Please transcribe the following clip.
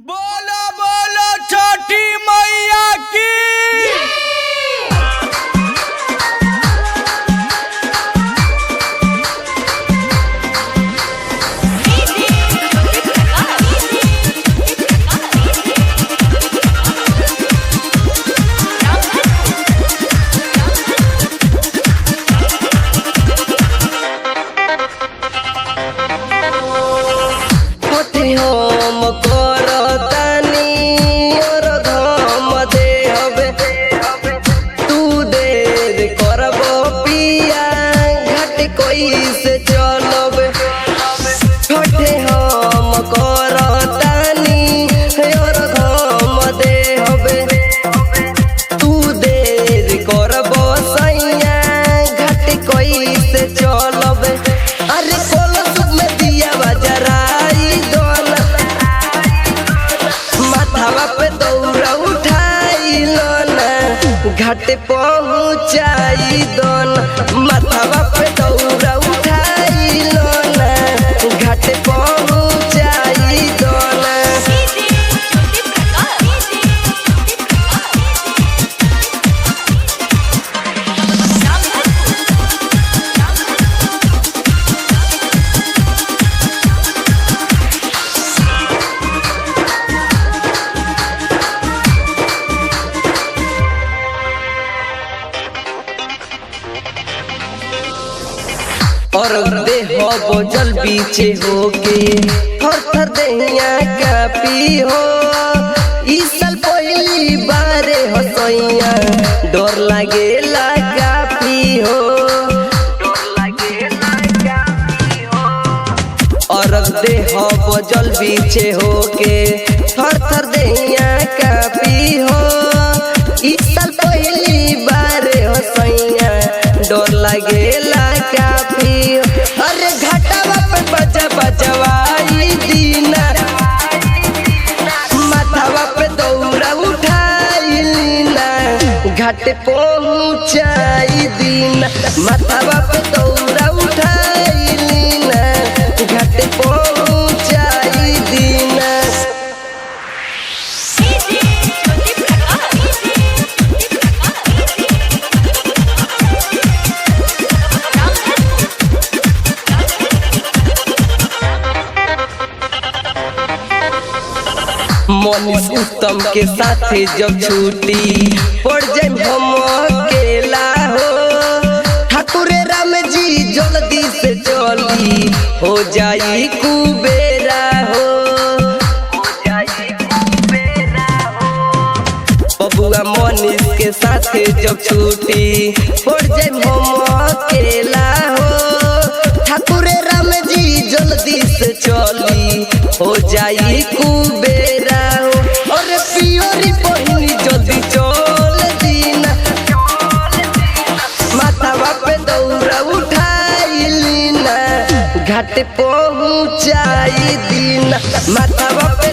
बोलो बोलो छठी मैया की। से चलब छोटे हम करतानी और घम दे हबे तू देर करब सैया घाट कोई से चलब। अरे कलश में दिया बजराई दोन माथावा पे दौरा उठाई लोना घाट पहुँचाई दोन माथावा पे दौरा उठाई लोना घाट पहुँचाई दोना। और देह बोझल पीछे होके थर थर दहिया कापी हो इस साल पहली बारे हसैया डर लागेला काफी हो और देह बोझल पीछे होके थर थर दहिया कापी हो इस साल पहली बारे हसैया डर लागेला काफी। अरे घाटावा पे बजा बजवाई दीना माथावा पे दौरा उठाई लीना घाट पहुँचाई दीना माथावा पे दौरा उठाई लीना घाट पहुँचाई दीना। मनीष उत्तम के साथे जब छुट्टी पड़ जाए हम अकेला हो ठाकुर राम जी जल्दी से चली हो जाई कुबेरा हो बबुआ मनीष के साथे जब छुट्टी पड़ जाए हम अकेला हो ठाकुर राम जी जल्दी से चली हो जाई कुबेरा हो। और पियोरी पहिनी जल्दी चल दीना माथावा पे दौरा उठाई लीना घाट पहुँचाई दीना माथावा पे